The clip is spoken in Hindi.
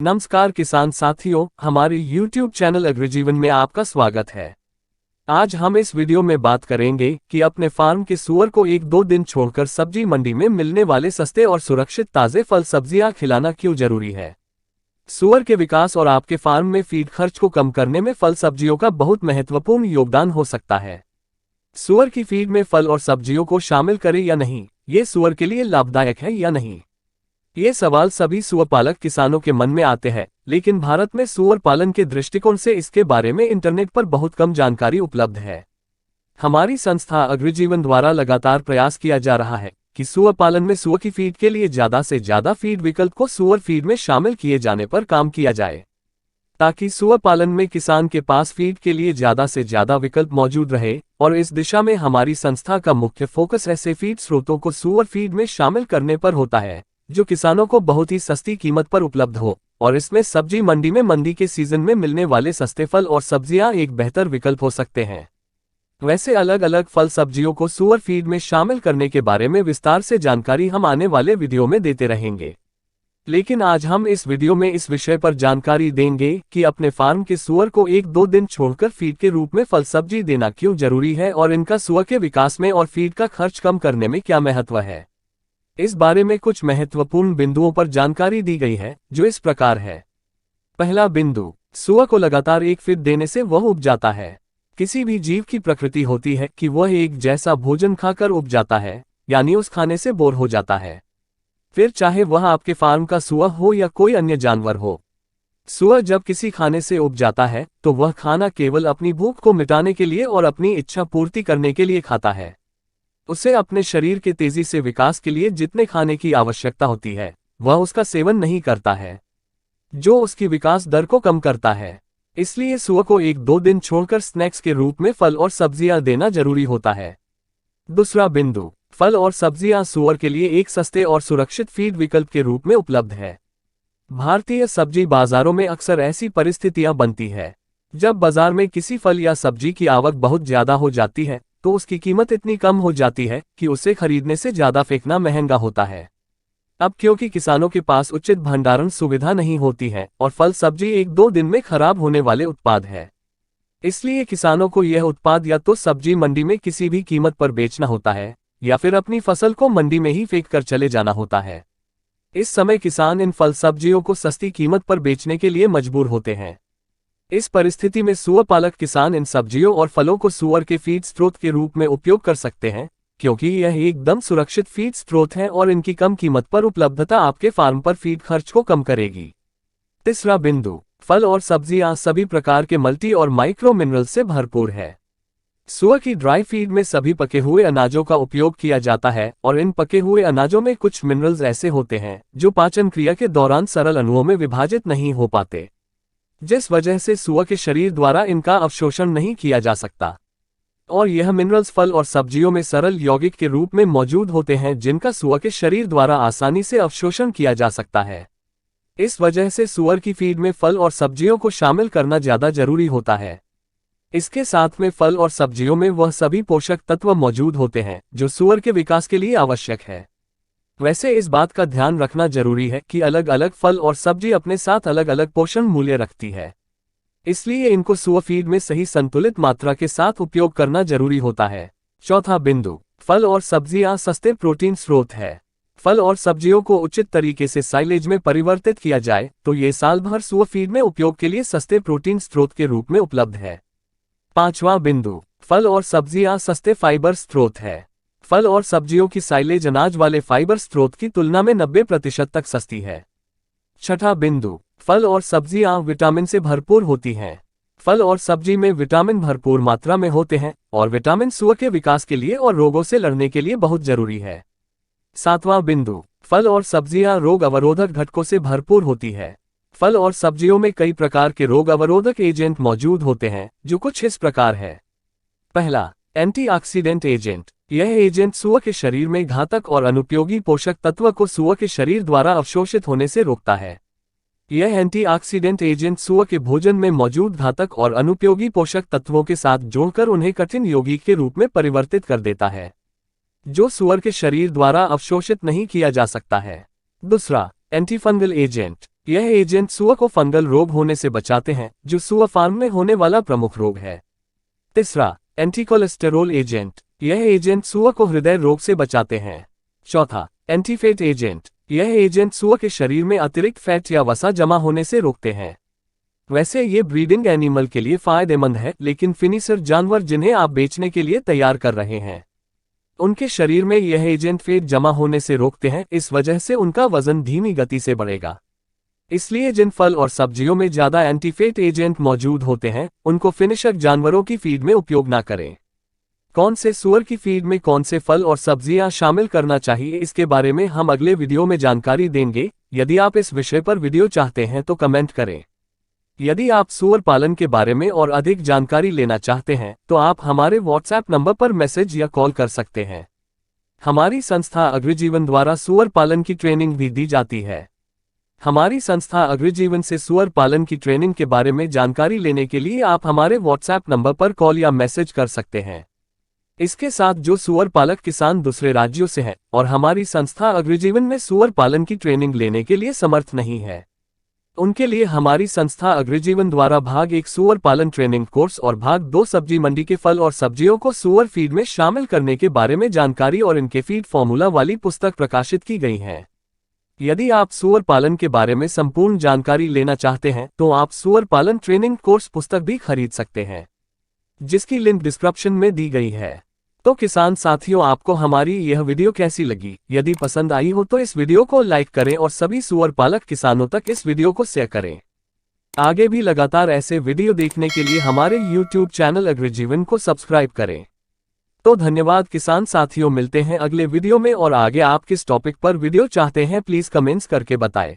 नमस्कार किसान साथियों, हमारे YouTube चैनल अग्रिजीवन में आपका स्वागत है। आज हम इस वीडियो में बात करेंगे कि अपने फार्म के सूअर को 1-2 दिन छोड़कर सब्जी मंडी में मिलने वाले सस्ते और सुरक्षित ताज़े फल सब्जियां खिलाना क्यों जरूरी है। सूअर के विकास और आपके फार्म में फीड खर्च को कम करने में फल सब्जियों का बहुत महत्वपूर्ण योगदान हो सकता है। सूअर की फीड में फल और सब्जियों को शामिल करें या नहीं, ये सूअर के लिए लाभदायक है या नहीं। ये सवाल सभी सूअर पालक किसानों के मन में आते हैं, लेकिन भारत में सूअर पालन के दृष्टिकोण से इसके बारे में इंटरनेट पर बहुत कम जानकारी उपलब्ध है। हमारी संस्था अग्रिजीवन द्वारा लगातार प्रयास किया जा रहा है कि सूअर पालन में सूअर की फीड के लिए ज्यादा से ज्यादा फीड विकल्प को सूअर फीड में शामिल किए जाने पर काम किया जाए, ताकि सूअर पालन में किसान के पास फीड के लिए ज्यादा से ज्यादा विकल्प मौजूद रहे। और इस दिशा में हमारी संस्था का मुख्य फोकस ऐसे फीड स्रोतों को सूअर फीड में शामिल करने पर होता है जो किसानों को बहुत ही सस्ती कीमत पर उपलब्ध हो, और इसमें सब्जी मंडी में मंडी के सीजन में मिलने वाले सस्ते फल और सब्जियां एक बेहतर विकल्प हो सकते हैं। वैसे अलग अलग फल सब्जियों को सूअर फीड में शामिल करने के बारे में विस्तार से जानकारी हम आने वाले वीडियो में देते रहेंगे, लेकिन आज हम इस वीडियो में इस विषय पर जानकारी देंगे कि अपने फार्म के सूअर को 1-2 दिन छोड़कर फीड के रूप में फल सब्जी देना क्यों जरूरी है और इनका सूअर के विकास में और फीड का खर्च कम करने में क्या महत्व है। इस बारे में कुछ महत्वपूर्ण बिंदुओं पर जानकारी दी गई है, जो इस प्रकार है। पहला बिंदु, सूअर को लगातार एक फीड देने से वह उब जाता है। किसी भी जीव की प्रकृति होती है कि वह एक जैसा भोजन खाकर उब जाता है, यानी उस खाने से बोर हो जाता है, फिर चाहे वह आपके फार्म का सूअर हो या कोई अन्य जानवर हो। सूअर जब किसी खाने से उब जाता है तो वह खाना केवल अपनी भूख को मिटाने के लिए और अपनी इच्छा पूर्ति करने के लिए खाता है। उसे अपने शरीर के तेजी से विकास के लिए जितने खाने की आवश्यकता होती है वह उसका सेवन नहीं करता है, जो उसकी विकास दर को कम करता है। इसलिए सूअर को 1-2 दिन छोड़कर स्नैक्स के रूप में फल और सब्जियां देना जरूरी होता है। दूसरा बिंदु, फल और सब्जियां सूअर के लिए एक सस्ते और सुरक्षित फीड विकल्प के रूप में उपलब्ध है। भारतीय सब्जी बाजारों में अक्सर ऐसी परिस्थितियां बनती है जब बाजार में किसी फल या सब्जी की आवक बहुत ज्यादा हो जाती है तो उसकी कीमत इतनी कम हो जाती है कि उसे खरीदने से ज्यादा फेंकना महंगा होता है। अब क्योंकि किसानों के पास उचित भंडारण सुविधा नहीं होती है और फल सब्जी 1-2 दिन में खराब होने वाले उत्पाद है, इसलिए किसानों को यह उत्पाद या तो सब्जी मंडी में किसी भी कीमत पर बेचना होता है या फिर अपनी फसल को मंडी में ही फेंक कर चले जाना होता है। इस समय किसान इन फल सब्जियों को सस्ती कीमत पर बेचने के लिए मजबूर होते हैं। इस परिस्थिति में सूअर पालक किसान इन सब्जियों और फलों को सूअर के फीड स्रोत के रूप में उपयोग कर सकते हैं, क्योंकि यह एकदम सुरक्षित फीड स्रोत है और इनकी कम कीमत पर उपलब्धता आपके फार्म पर फीड खर्च को कम करेगी। तीसरा बिंदु, फल और सब्जियां सभी प्रकार के मल्टी और माइक्रो मिनरल से भरपूर है। सूअर की ड्राई फीड में सभी पके हुए अनाजों का उपयोग किया जाता है और इन पके हुए अनाजों में कुछ मिनरल्स ऐसे होते हैं जो पाचन क्रिया के दौरान सरल अणुओं में विभाजित नहीं हो पाते, जिस वजह से सूअर के शरीर द्वारा इनका अवशोषण नहीं किया जा सकता, और यह मिनरल्स फल और सब्जियों में सरल यौगिक के रूप में मौजूद होते हैं जिनका सूअर के शरीर द्वारा आसानी से अवशोषण किया जा सकता है। इस वजह से सूअर की फीड में फल और सब्जियों को शामिल करना ज्यादा जरूरी होता है। इसके साथ में फल और सब्जियों में वह सभी पोषक तत्व मौजूद होते हैं जो सूअर के विकास के लिए आवश्यक है। वैसे इस बात का ध्यान रखना जरूरी है कि अलग अलग फल और सब्जी अपने साथ अलग अलग पोषण मूल्य रखती है, इसलिए इनको सूअर फीड में सही संतुलित मात्रा के साथ उपयोग करना जरूरी होता है। चौथा बिंदु, फल और सब्जियां सस्ते प्रोटीन स्रोत है। फल और सब्जियों को उचित तरीके से साइलेज में परिवर्तित किया जाए तो ये साल भर सूअर फीड में उपयोग के लिए सस्ते प्रोटीन स्रोत के रूप में उपलब्ध है। पांचवा बिंदु, फल और सब्जियां सस्ते फाइबर स्रोत है। फल और सब्जियों की साइलेज अनाज वाले फाइबर स्रोत की तुलना में 90% तक सस्ती है। छठा बिंदु, फल और सब्जियां विटामिन से भरपूर होती हैं। फल और सब्जी में विटामिन भरपूर मात्रा में होते हैं और विटामिन सूअर के विकास के लिए और रोगों से लड़ने के लिए बहुत जरूरी है। सातवां बिंदु, फल और सब्जियां रोग अवरोधक घटकों से भरपूर होती है। फल और सब्जियों में कई प्रकार के रोग अवरोधक एजेंट मौजूद होते हैं जो कुछ इस प्रकार है। पहला, एंटीऑक्सीडेंट एजेंट। यह एजेंट सूअर के शरीर में घातक और अनुपयोगी पोषक तत्व को सूअर के शरीर द्वारा अवशोषित होने से रोकता है। यह एंटीऑक्सीडेंट एजेंट सूअर के भोजन में मौजूद घातक और अनुपयोगी पोषक तत्वों के साथ जोड़कर उन्हें कठिन यौगिक के रूप में परिवर्तित कर देता है, जो सूअर के शरीर द्वारा अवशोषित नहीं किया जा सकता है। दूसरा, एंटीफंगल एजेंट। यह एजेंट सुअर को फंगल रोग होने से बचाते हैं, जो सुअर फार्म में होने वाला प्रमुख रोग है। तीसरा, एंटीकोलेस्टेरोल एजेंट। यह एजेंट सुअर को हृदय रोग से बचाते हैं। चौथा, एंटीफैट एजेंट। यह एजेंट सुअर के शरीर में अतिरिक्त फैट या वसा जमा होने से रोकते हैं। वैसे ये ब्रीडिंग एनिमल के लिए फायदेमंद है, लेकिन फिनिशर जानवर जिन्हें आप बेचने के लिए तैयार कर रहे हैं, उनके शरीर में यह एजेंट फैट जमा होने से रोकते हैं। इस वजह से उनका वजन धीमी गति से बढ़ेगा। इसलिए जिन फल और सब्जियों में ज्यादा एंटीफैट एजेंट मौजूद होते हैं, उनको फिनिशर जानवरों की फीड में उपयोग ना करें। कौन से सुअर की फीड में कौन से फल और सब्जियां शामिल करना चाहिए, इसके बारे में हम अगले वीडियो में जानकारी देंगे। यदि आप इस विषय पर वीडियो चाहते हैं तो कमेंट करें। यदि आप सुअर पालन के बारे में और अधिक जानकारी लेना चाहते हैं तो आप हमारे व्हाट्सएप नंबर पर मैसेज या कॉल कर सकते हैं। हमारी संस्था अग्रजीवन द्वारा सुअर पालन की ट्रेनिंग भी दी जाती है। हमारी संस्था अग्रजीवन से सुअर पालन की ट्रेनिंग के बारे में जानकारी लेने के लिए आप हमारे व्हाट्सएप नंबर पर कॉल या मैसेज कर सकते हैं। इसके साथ जो सुअर पालक किसान दूसरे राज्यों से हैं और हमारी संस्था अग्रजीवन में सुअर पालन की ट्रेनिंग लेने के लिए समर्थ नहीं है, उनके लिए हमारी संस्था अग्रजीवन द्वारा भाग 1 सुअर पालन ट्रेनिंग कोर्स और भाग 2 सब्जी मंडी के फल और सब्जियों को सुअर फीड में शामिल करने के बारे में जानकारी और इनके फीड फॉर्मूला वाली पुस्तक प्रकाशित की गई है। यदि आप सुअर पालन के बारे में संपूर्ण जानकारी लेना चाहते हैं तो आप सुअर पालन ट्रेनिंग कोर्स पुस्तक भी खरीद सकते हैं, जिसकी लिंक डिस्क्रिप्शन में दी गई है। तो किसान साथियों, आपको हमारी यह वीडियो कैसी लगी? यदि पसंद आई हो तो इस वीडियो को लाइक करें और सभी सुअर पालक किसानों तक इस वीडियो को शेयर करें। आगे भी लगातार ऐसे वीडियो देखने के लिए हमारे YouTube चैनल अग्रजीवन को सब्सक्राइब करें। तो धन्यवाद किसान साथियों, मिलते हैं अगले वीडियो में। और आगे आप किस टॉपिक पर वीडियो चाहते हैं प्लीज कमेंट्स करके बताएं।